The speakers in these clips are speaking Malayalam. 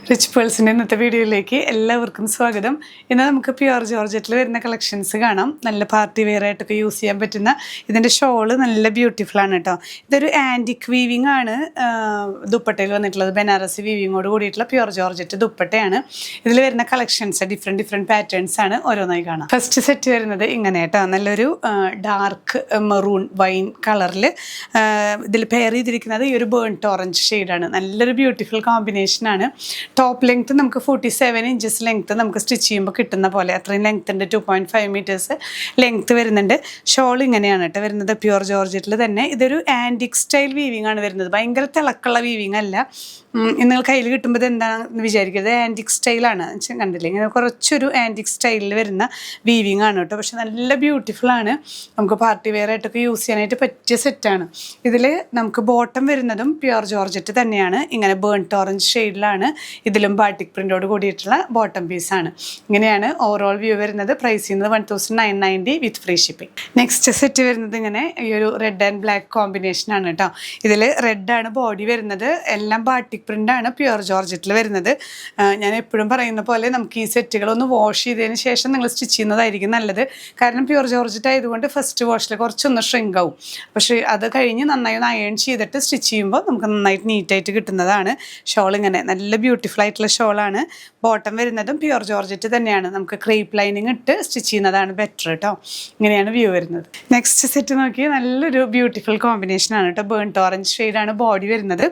റിച്ച് പേൾസിൻ്റെ ഇന്നത്തെ വീഡിയോയിലേക്ക് എല്ലാവർക്കും സ്വാഗതം. ഇന്ന് നമുക്ക് പ്യുവർ ജോർജറ്റിൽ വരുന്ന കളക്ഷൻസ് കാണാം. നല്ല പാർട്ടി വെയർ ആയിട്ടൊക്കെ യൂസ് ചെയ്യാൻ പറ്റുന്ന ഇതിൻ്റെ ഷോള് നല്ല ബ്യൂട്ടിഫുൾ ആണ് കേട്ടോ. ഇതൊരു ആൻറ്റിക് വീവിങ് ആണ് ദുപ്പട്ടയിൽ വന്നിട്ടുള്ളത്. ബനാറസി വീവിങ്ങോട് കൂടിയിട്ടുള്ള പ്യുവർ ജോർജറ്റ് ദുപ്പട്ടയാണ്. ഇതിൽ വരുന്ന കളക്ഷൻസ് ഡിഫറെൻറ്റ് പാറ്റേൺസ് ആണ് ഓരോന്നായി കാണാം. ഫസ്റ്റ് സെറ്റ് വരുന്നത് ഇങ്ങനെ കേട്ടോ, നല്ലൊരു ഡാർക്ക് മെറൂൺ വൈൻ കളറിൽ ഇതിൽ പെയർ ചെയ്തിരിക്കുന്നത് ഈ ഒരു ബേൺട്ട് ഓറഞ്ച് ഷെയ്ഡാണ്. നല്ലൊരു ബ്യൂട്ടിഫുൾ കോമ്പിനേഷനാണ്. ടോപ്പ് ലെങ്ത് നമുക്ക് 47 ഇഞ്ചസ് ലെങ്ത് നമുക്ക് സ്റ്റിച്ച് ചെയ്യുമ്പോൾ കിട്ടുന്ന പോലെ അത്രയും ലെങ്ത് ഉണ്ട്. 2.5 മീറ്റേഴ്സ് ലെങ്ത് വരുന്നുണ്ട്. ഷോൾ ഇങ്ങനെയാണ് കേട്ടോ വരുന്നത്, പ്യുവർ ജോർജറ്റിൽ തന്നെ. ഇതൊരു ആൻറ്റിക് സ്റ്റൈൽ വീവിങ് ആണ് വരുന്നത്. ഭയങ്കര തിളക്കുള്ള വീവിങ് അല്ല. നിങ്ങൾ കയ്യിൽ കിട്ടുമ്പോൾ ഇത് എന്താണെന്ന് വിചാരിക്കരുത്, ആൻറ്റിക് സ്റ്റൈലാണ്. കണ്ടില്ലേ, ഇങ്ങനെ കുറച്ചൊരു ആൻറ്റിക് സ്റ്റൈലിൽ വരുന്ന വീവിങ് ആണ് കേട്ടോ. പക്ഷെ നല്ല ബ്യൂട്ടിഫുൾ ആണ്. നമുക്ക് പാർട്ടി വെയർ ആയിട്ടൊക്കെ യൂസ് ചെയ്യാനായിട്ട് പറ്റിയ സെറ്റാണ്. ഇതിൽ നമുക്ക് ബോട്ടം വരുന്നതും പ്യുവർ ജോർജറ്റ് തന്നെയാണ്. ഇങ്ങനെ ബേൺട്ട് ഓറഞ്ച് ഷെയ്ഡിലാണ്. ഇതിലും ബാട്ടിക് പ്രിൻ്റോട് കൂടിയിട്ടുള്ള ബോട്ടം പീസാണ്. ഇങ്ങനെയാണ് ഓവറോൾ വ്യൂ വരുന്നത്. പ്രൈസ് ചെയ്യുന്നത് 1990 വിത്ത് ഫ്രീ ഷിപ്പിംഗ്. നെക്സ്റ്റ് സെറ്റ് വരുന്നത് ഇങ്ങനെ ഈ ഒരു റെഡ് ആൻഡ് ബ്ലാക്ക് കോമ്പിനേഷനാണ് കേട്ടോ. ഇതിൽ റെഡാണ് ബോഡി വരുന്നത്. എല്ലാം ബാട്ടിക് പ്രിൻ്റാണ് പ്യുവർ ജോർജറ്റിൽ വരുന്നത്. ഞാൻ എപ്പോഴും പറയുന്ന പോലെ നമുക്ക് ഈ സെറ്റുകളൊന്ന് വാഷ് ചെയ്തതിന് ശേഷം നിങ്ങൾ സ്റ്റിച്ച് ചെയ്യുന്നതായിരിക്കും നല്ലത്. കാരണം പ്യുവർ ജോർജറ്റ് ആയതുകൊണ്ട് ഫസ്റ്റ് വാഷിൽ കുറച്ചൊന്ന് ഷ്രിങ്ക് ആവും. പക്ഷേ അത് കഴിഞ്ഞ് നന്നായി ഒന്ന് അയൺ ചെയ്തിട്ട് സ്റ്റിച്ച് ചെയ്യുമ്പോൾ നമുക്ക് നന്നായിട്ട് നീറ്റായിട്ട് കിട്ടുന്നതാണ്. ഷോൾ ഇങ്ങനെ നല്ല ബ്യൂട്ടിഫുൾ ആയിട്ടുള്ള ഷോളാണ്. ബോട്ടം വരുന്നതും പ്യുവർ ജോർജറ്റ് തന്നെയാണ്. നമുക്ക് ക്രേപ്പ് ലൈനിങ് ഇട്ട് സ്റ്റിച്ച് ചെയ്യുന്നതാണ് ബെറ്റർ കേട്ടോ. ഇങ്ങനെയാണ് വ്യൂ വരുന്നത്. നെക്സ്റ്റ് സെറ്റ് നോക്കി, നല്ലൊരു ബ്യൂട്ടിഫുൾ കോമ്പിനേഷനാണ് കേട്ടോ. ബേൺട്ട് ഓറഞ്ച് ഷെയ്ഡാണ് ബോഡി വരുന്നത്.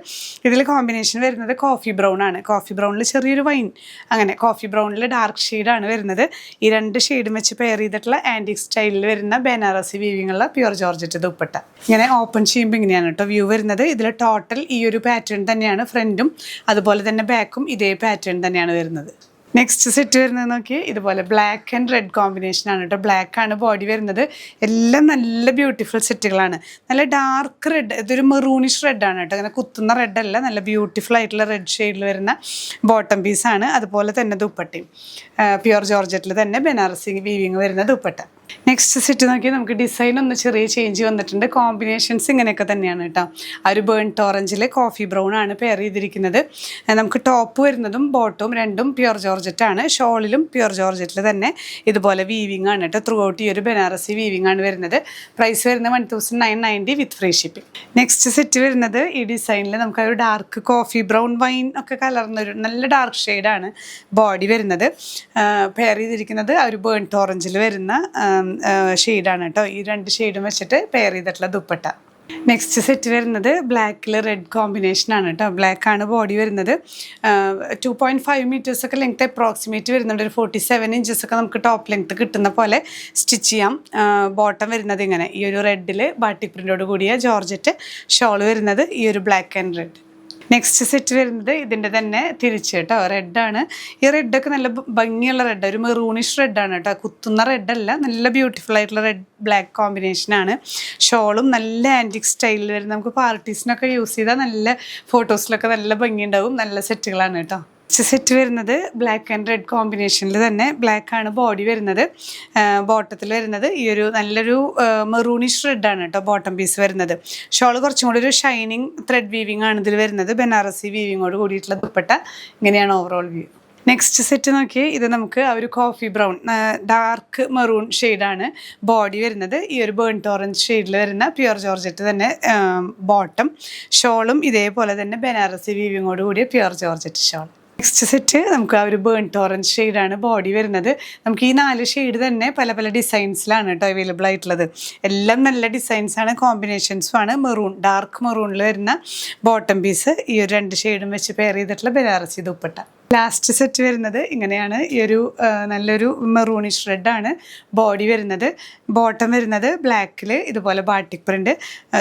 ഇതിൽ കോമ്പിനേഷൻ വരുന്നത് കോഫി ബ്രൗൺ ആണ്. കോഫി ബ്രൗണിൽ ചെറിയൊരു വൈൻ, അങ്ങനെ കോഫി ബ്രൗണിൽ ഡാർക്ക് ഷെയ്ഡാണ് വരുന്നത്. ഈ രണ്ട് ഷെയ്ഡും വെച്ച് പെയർ ചെയ്തിട്ടുള്ള ആൻറ്റിക് സ്റ്റൈലിൽ വരുന്ന ബനാറസി വീവിംഗ് ഉള്ള പ്യുവർ ജോർജറ്റ് ദുപ്പട്ട. ഇങ്ങനെ ഓപ്പൺ ചെയ്യുമ്പോൾ ഇങ്ങനെയാണ് കേട്ടോ വ്യൂ വരുന്നത്. ഇതിൽ ടോട്ടൽ ഈ ഒരു പാറ്റേൺ തന്നെയാണ്. ഫ്രണ്ടും അതുപോലെ തന്നെ ബാക്കും ഇതേ പാറ്റേൺ തന്നെയാണ് വരുന്നത്. നെക്സ്റ്റ് സെറ്റ് വരുന്നത് നോക്കി, ഇതുപോലെ ബ്ലാക്ക് ആൻഡ് റെഡ് കോമ്പിനേഷനാണ് കേട്ടോ. ബ്ലാക്ക് ആണ് ബോഡി വരുന്നത്. എല്ലാം നല്ല ബ്യൂട്ടിഫുൾ സെറ്റുകളാണ്. നല്ല ഡാർക്ക് റെഡ്, ഇതൊരു മെറൂണിഷ് റെഡാണ് കേട്ടോ. അങ്ങനെ കുത്തുന്ന റെഡല്ല, നല്ല ബ്യൂട്ടിഫുൾ ആയിട്ടുള്ള റെഡ് ഷെയ്ഡിൽ വരുന്ന ബോട്ടം പീസാണ്. അതുപോലെ തന്നെ ദുപ്പട്ടയും പ്യുവർ ജോർജറ്റിൽ തന്നെ ബനാറസി വീവിങ് വരുന്ന ദുപ്പട്ട. നെക്സ്റ്റ് സെറ്റ് നോക്കി, നമുക്ക് ഡിസൈൻ ഒന്ന് ചെറിയ ചേഞ്ച് വന്നിട്ടുണ്ട്. കോമ്പിനേഷൻസ് ഇങ്ങനെയൊക്കെ തന്നെയാണ് കേട്ടോ. ആ ഒരു ബേൺട്ട് ഓറഞ്ചിൽ കോഫി ബ്രൗൺ ആണ് പെയർ ചെയ്തിരിക്കുന്നത്. നമുക്ക് ടോപ്പ് വരുന്നതും ബോട്ടവും രണ്ടും പ്യുവർ ജോർജറ്റ് ആണ്. ഷോളിലും പ്യുവർ ജോർജറ്റിൽ തന്നെ ഇതുപോലെ വീവിങ് ആണ് കേട്ടോ. ത്രൂ ഔട്ട് ഈ ഒരു ബനാറസി വീവിങ് ആണ് വരുന്നത്. പ്രൈസ് വരുന്നത് 1990 വിത്ത് ഫ്രീ ഷിപ്പിംഗ്. നെക്സ്റ്റ് സെറ്റ് വരുന്നത് ഈ ഡിസൈനിൽ നമുക്ക് ഒരു ഡാർക്ക് കോഫി ബ്രൗൺ വൈൻ ഒക്കെ കലർന്നൊരു നല്ല ഡാർക്ക് ഷെയ്ഡാണ് ബോഡി വരുന്നത്. പെയർ ചെയ്തിരിക്കുന്നത് ആ ഒരു ബേൺട്ട് ഓറഞ്ചിൽ വരുന്ന ഷെയ്ഡാണ് കേട്ടോ. ഈ രണ്ട് ഷെയ്ഡും വെച്ചിട്ട് പെയർ ചെയ്തിട്ടുള്ള ദുപ്പട്ട. നെക്സ്റ്റ് സെറ്റ് വരുന്നത് ബ്ലാക്കിൽ റെഡ് കോമ്പിനേഷനാണ് കേട്ടോ. ബ്ലാക്ക് ആണ് ബോഡി വരുന്നത്. 2.5 മീറ്റേഴ്സൊക്കെ ലെങ്ത് അപ്രോക്സിമേറ്റ് വരുന്നുണ്ട്. ഒരു 47 ഇഞ്ചസൊക്കെ നമുക്ക് ടോപ്പ് ലെങ്ത് കിട്ടുന്ന പോലെ സ്റ്റിച്ച് ചെയ്യാം. ബോട്ടം വരുന്നത് ഇങ്ങനെ ഈ ഒരു റെഡിൽ ബാട്ടിക് പ്രിൻ്റോട് കൂടിയ ജോർജറ്റ്. ഷോൾ വരുന്നത് ഈ ഒരു black and red. Next set വരുന്നത് ഇതിൻ്റെ തന്നെ തിരിച്ച് കേട്ടോ. റെഡാണ്. ഈ റെഡൊക്കെ നല്ല ഭംഗിയുള്ള റെഡ്, ഒരു മെറൂണിഷ് റെഡാണ് കേട്ടോ. കുത്തുന്ന റെഡല്ല, നല്ല ബ്യൂട്ടിഫുൾ ആയിട്ടുള്ള റെഡ് ബ്ലാക്ക് കോമ്പിനേഷനാണ്. ഷോളും നല്ല ആൻറ്റിക് സ്റ്റൈലിൽ വരുന്നത്. നമുക്ക് പാർട്ടീസിനൊക്കെ യൂസ് ചെയ്താൽ നല്ല ഫോട്ടോസിലൊക്കെ നല്ല ഭംഗിയുണ്ടാവും. നല്ല സെറ്റുകളാണ് കേട്ടോ. സെറ്റ് വരുന്നത് ബ്ലാക്ക് ആൻഡ് റെഡ് കോമ്പിനേഷനിൽ തന്നെ. ബ്ലാക്ക് ആണ് ബോഡി വരുന്നത്. ബോട്ടത്തിൽ വരുന്നത് ഈ ഒരു നല്ലൊരു മെറൂണിഷ് റെഡാണ് കേട്ടോ ബോട്ടം പീസ് വരുന്നത്. ഷോൾ കുറച്ചും കൂടി ഒരു ഷൈനിങ് ത്രെഡ് വീവിങ് ആണ് ഇതിൽ വരുന്നത്. ബനാറസി വീവിങ്ങോട് കൂടിയിട്ടുള്ള ദുപ്പട്ട. ഇങ്ങനെയാണ് ഓവറോൾ വ്യൂ. നെക്സ്റ്റ് സെറ്റ് നോക്കി, ഇത് നമുക്ക് ആ ഒരു കോഫി ബ്രൗൺ ഡാർക്ക് മെറൂൺ ഷെയ്ഡാണ് ബോഡി വരുന്നത്. ഈ ഒരു ബേൺട്ട് ഓറഞ്ച് ഷെയ്ഡിൽ വരുന്ന പ്യുവർ ജോർജറ്റ് തന്നെ ബോട്ടം. ഷോളും ഇതേപോലെ തന്നെ ബനാറസി വീവിങ്ങോട് കൂടിയ pure georgette shawl. Next set നമുക്ക് ആ ഒരു ബേൺട്ട് ഓറഞ്ച് ഷെയ്ഡാണ് ബോഡി വരുന്നത്. നമുക്ക് ഈ 4 ഷെയ്ഡ് തന്നെ പല പല ഡിസൈൻസിലാണ് കേട്ടോ അവൈലബിൾ ആയിട്ടുള്ളത്. എല്ലാം നല്ല ഡിസൈൻസാണ്, കോമ്പിനേഷൻസും ആണ്. മെറൂൺ, ഡാർക്ക് മെറൂണിൽ വരുന്ന ബോട്ടം പീസ്. ഈ ഒരു 2 ഷെയ്ഡും വെച്ച് പെയർ ചെയ്തിട്ടുള്ള ബനാറസി ദുപ്പട്ട. ലാസ്റ്റ് സെറ്റ് വരുന്നത് ഇങ്ങനെയാണ്. ഈ ഒരു നല്ലൊരു മെറൂണിഷ് റെഡാണ് ബോഡി വരുന്നത്. ബോട്ടം വരുന്നത് ബ്ലാക്കിൽ ഇതുപോലെ ബാട്ടിക് പ്രിൻ്റ്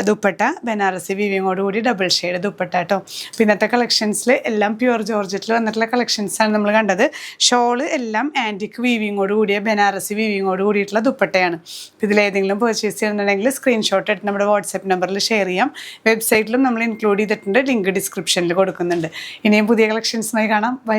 ദുപ്പട്ട. ബനാറസി വീവിങ്ങോട് കൂടി ഡബിൾ ഷെയ്ഡ് ദുപ്പട്ട കേട്ടോ. ഇന്നത്തെ കളക്ഷൻസിൽ എല്ലാം പ്യുവർ ജോർജറ്റിൽ വന്നിട്ടുള്ള കളക്ഷൻസാണ് നമ്മൾ കണ്ടത്. ഷോള് എല്ലാം ആൻറ്റിക് വീവിങ്ങോട് കൂടിയ ബനാറസി വീവിങ്ങോട് കൂടിയിട്ടുള്ള ദുപ്പട്ടയാണ്. ഇതിലേതെങ്കിലും പർച്ചേസ് ചെയ്യുന്നുണ്ടെങ്കിൽ സ്ക്രീൻഷോട്ട് എടുത്ത് നമ്മുടെ വാട്സാപ്പ് നമ്പറിൽ ഷെയർ ചെയ്യാം. വെബ്സൈറ്റിലും നമ്മൾ ഇൻക്ലൂഡ് ചെയ്തിട്ടുണ്ട്. ലിങ്ക് ഡിസ്ക്രിപ്ഷനിൽ കൊടുക്കുന്നുണ്ട്. ഇനിയും പുതിയ കളക്ഷൻസുമായി കാണാം. ബൈ.